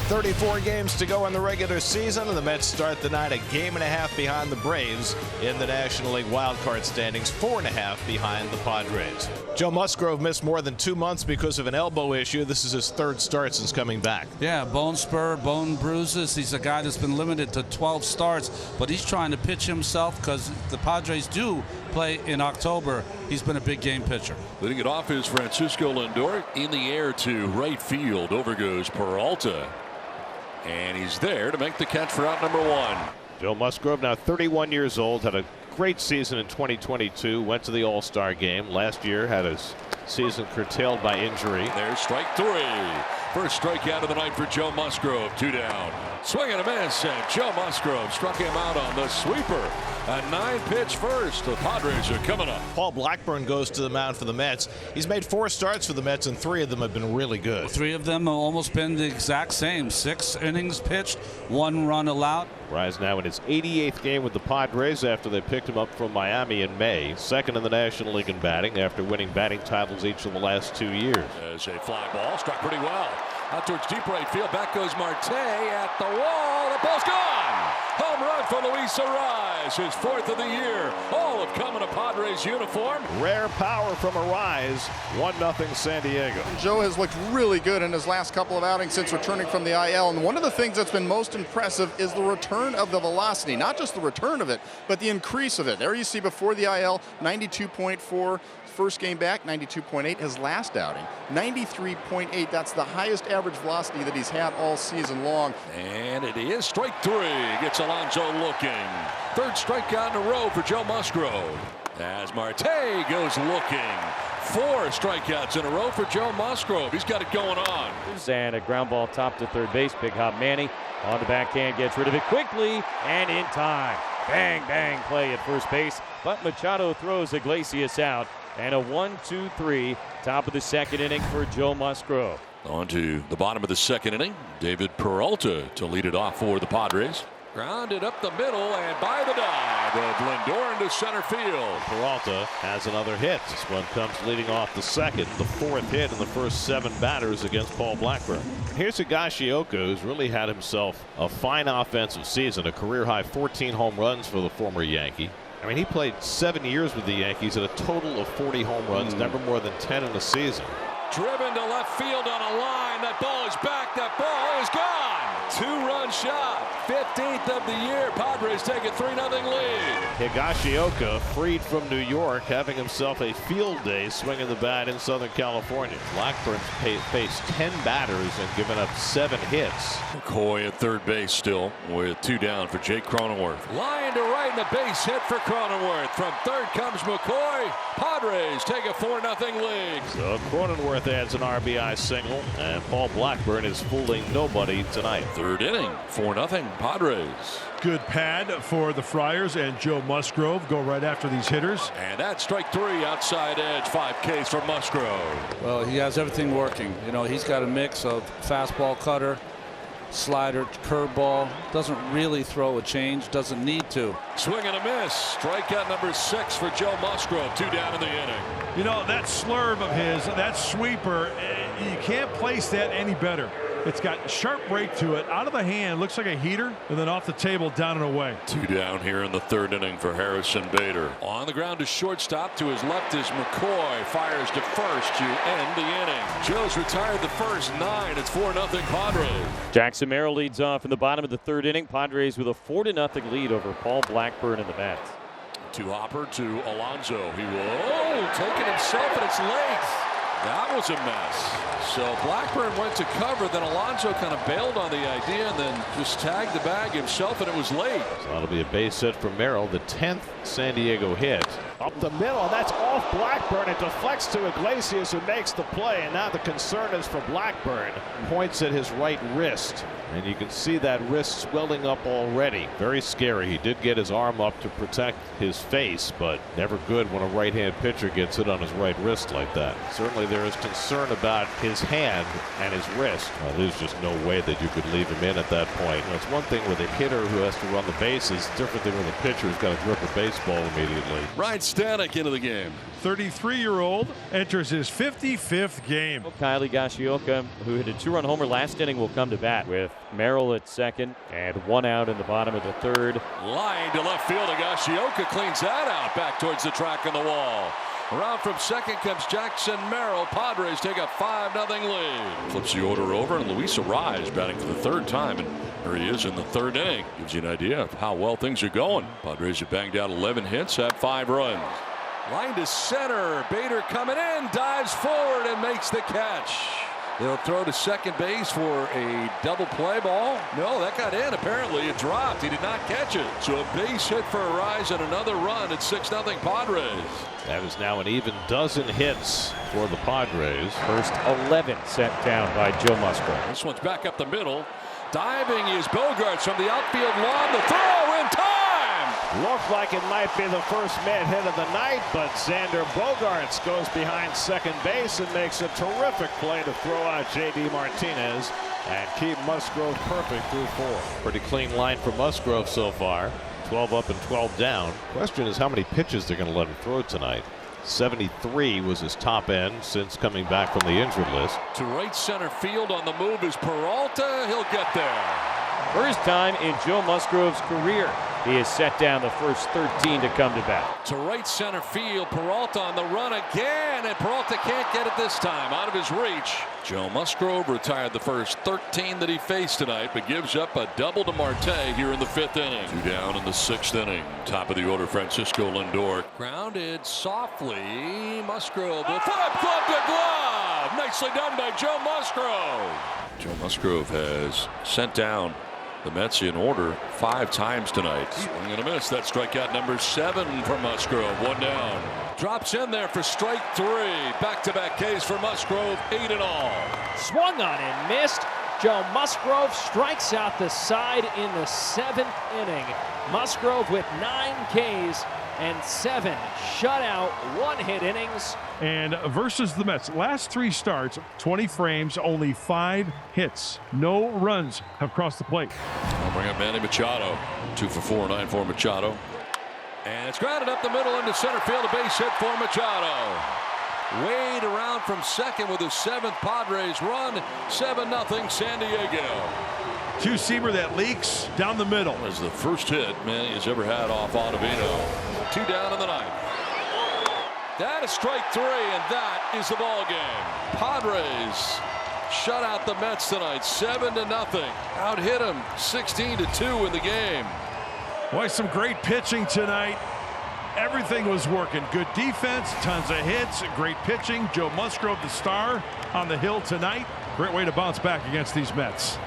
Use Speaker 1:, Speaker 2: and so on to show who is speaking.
Speaker 1: 34 games to go in the regular season, and the Mets start the night a game and a half behind the Braves in the National League wildcard standings, 4.5 behind the Padres. Joe Musgrove missed more than 2 months because of an elbow issue. This is his third start since coming back.
Speaker 2: Yeah, bone spur, bone bruises. He's a guy that's been limited to 12 starts, but he's trying to pitch himself because the Padres do play in October. He's been a big game pitcher.
Speaker 3: Leading it off is Francisco Lindor in the air to right field. Over goes Peralta. And he's there to make the catch for out number one.
Speaker 4: Joe Musgrove, now 31 years old, had a great season in 2022. Went to the All-Star game. Last year had his season curtailed by injury.
Speaker 3: There's strike three. First strikeout of the night for Joe Musgrove. 2 down. Swing and a miss, and Joe Musgrove struck him out on the sweeper. A 9-pitch first. The Padres are coming up.
Speaker 1: Paul Blackburn goes to the mound for the Mets. He's made 4 starts for the Mets, and 3 of them have been really good.
Speaker 2: 3 of them have almost been the exact same. 6 innings pitched, 1 run allowed.
Speaker 4: Rise now in his 88th game with the Padres after they picked him up from Miami in May. Second in the National League in batting after winning batting titles each of the last 2 years.
Speaker 3: As a fly ball struck pretty well. Out towards deep right field. Back goes Marte at the wall. The ball's gone. Home run for Luis Arraez. His 4th of the year. All have come in a Padres uniform.
Speaker 4: Rare power from Arraez. 1-0 San Diego.
Speaker 5: Joe has looked really good in his last couple of outings since returning from the IL. And one of the things that's been most impressive is the return of the velocity. Not just the return of it, but the increase of it. There you see before the IL, 92.4. First game back, 92.8. His last outing, 93.8. That's the highest average velocity that he's had all season long.
Speaker 3: And it is strike 3. Gets Alonso looking. 3rd strikeout in a row for Joe Musgrove. As Marte goes looking. 4 strikeouts in a row for Joe Musgrove. He's got it going on.
Speaker 6: And a ground ball top to third base. Big Hop Manny on the backhand, gets rid of it quickly and in time. Bang, bang play at first base. But Machado throws Iglesias out. And a 1-2-3, top of the 2nd inning for Joe Musgrove.
Speaker 3: On to the bottom of the 2nd inning. David Peralta to lead it off for the Padres. Grounded up the middle and by the dive of Lindor into center field.
Speaker 4: Peralta has another hit. This one comes leading off the 2nd, the 4th hit in the first 7 batters against Paul Blackburn. Here's Higashioka, who's really had himself a fine offensive season, a career-high 14 home runs for the former Yankee. I mean, he played 7 years with the Yankees at a total of 40 home runs, never more than 10 in a season.
Speaker 3: Driven to left field on a line. That ball is back. That ball is gone. 2-run shot. 15th of the year. Padres take a 3-0 lead.
Speaker 4: Higashioka, freed from New York, having himself a field day swinging the bat in Southern California. Blackburn's faced 10 batters and given up 7 hits.
Speaker 3: McCoy at third base still with 2 down for Jake Cronenworth. Line to right and a base hit for Cronenworth. From third comes McCoy. Padres take a 4-0 lead.
Speaker 4: So Cronenworth adds an RBI single, and Paul Blackburn is fooling nobody tonight.
Speaker 3: 3rd inning, 4-0 Padres.
Speaker 7: Good pad for the Friars, and Joe Musgrove go right after these hitters.
Speaker 3: And that's strike 3, outside edge, 5 Ks for Musgrove.
Speaker 2: Well, he has everything working. You know, he's got a mix of fastball, cutter, slider, curveball. Doesn't really throw a change, doesn't need to.
Speaker 3: Swing and a miss. Strikeout number 6 for Joe Musgrove. 2 down in the inning.
Speaker 7: You know, that slurve of his, that sweeper, you can't place that any better. It's got sharp break to it, out of the hand, looks like a heater, and then off the table, down and away.
Speaker 3: 2 down here in the 3rd inning for Harrison Bader. On the ground to shortstop. To his left is McCoy. Fires to first to end the inning. Joe's retired the first 9. It's 4-0 Padres.
Speaker 6: Jackson Merrill leads off in the bottom of the 3rd inning. Padres with a 4-0 lead over Paul Blackburn and the Mets.
Speaker 3: To Hopper, to Alonso. He will take it himself, and it's late. That was a mess. So Blackburn went to cover, then Alonso kind of bailed on the idea and then just tagged the bag himself, and it was late.
Speaker 4: So that'll be a base hit for Merrill, the 10th San Diego hit. Up the middle, and that's off Blackburn. It deflects to Iglesias, who makes the play, and now the concern is for Blackburn. Points at his right wrist, and you can see that wrist swelling up already. Very scary. He did get his arm up to protect his face, but never good when a right-hand pitcher gets hit on his right wrist like that. Certainly there is concern about his his hand and his wrist. Well, there's just no way that you could leave him in at that point. You know, it's one thing with a hitter who has to run the bases, different than when a pitcher who's got to grip a baseball immediately.
Speaker 3: Ryan Stanek into the game.
Speaker 7: 33-year-old enters his 55th game.
Speaker 6: Kyle Higashioka, who hit a 2-run homer last inning, will come to bat with Merrill at second and 1 out in the bottom of the 3rd.
Speaker 3: Line to left field. Higashioka cleans that out back towards the track on the wall. Around from second comes Jackson Merrill. Padres take a 5-0 lead. Flips the order over, and Luis Arraez batting for the 3rd time, and there he is in the 3rd inning. Gives you an idea of how well things are going. Padres have banged out 11 hits, had 5 runs. Line to center. Bader coming in, dives forward and makes the catch. They'll throw to second base for a double play ball. No, that got in. Apparently it dropped. He did not catch it. So a base hit for Arraez and another run. It's 6-0 Padres.
Speaker 4: That is now an even dozen hits for the Padres.
Speaker 6: First 11 sent down by Joe Musgrove.
Speaker 3: This one's back up the middle. Diving is Bogaerts from the outfield lawn. The throw in time.
Speaker 4: Looked like it might be the first man hit of the night, but Xander Bogaerts goes behind second base and makes a terrific play to throw out J.D. Martinez and keep Musgrove perfect through 4. Pretty clean line for Musgrove so far. 12 up and 12 down. Question is how many pitches they're going to let him throw tonight. 73 was his top end since coming back from the injured list.
Speaker 3: To right center field on the move is Peralta. He'll get there.
Speaker 6: First time in Joe Musgrove's career, he has set down the first 13 to come to bat.
Speaker 3: To right center field, Peralta on the run again, and Peralta can't get it this time, out of his reach. Joe Musgrove retired the first 13 that he faced tonight, but gives up a double to Marte here in the 5th inning. 2 down in the 6th inning. Top of the order, Francisco Lindor. Grounded softly. Musgrove will put up glove to glove. Nicely done by Joe Musgrove. Joe Musgrove has sent down the Mets in order 5 times tonight. Swing and a miss. That strikeout number 7 for Musgrove. 1 down. Drops in there for strike 3. Back-to-back Ks for Musgrove. 8 in all.
Speaker 8: Swung on and missed. Joe Musgrove strikes out the side in the 7th inning. Musgrove with 9 Ks and 7 shutout, 1-hit innings.
Speaker 7: And versus the Mets, last 3 starts, 20 frames, only 5 hits. No runs have crossed the plate.
Speaker 3: I'll bring up Manny Machado. 2 for 4, 9 for Machado. And it's grounded up the middle into center field. A base hit for Machado. Wade around from second with his 7th Padres run. 7-0 San Diego.
Speaker 7: 2-seamer that leaks down the middle.
Speaker 3: That was the first hit Manny has ever had off Ottavino. 2 down in the 9th. That is strike 3, and that is the ball game. Padres shut out the Mets tonight, 7-0. Out hit them 16-2 in the game.
Speaker 7: Boy, some great pitching tonight. Everything was working. Good defense, tons of hits, great pitching. Joe Musgrove, the star on the hill tonight. Great way to bounce back against these Mets.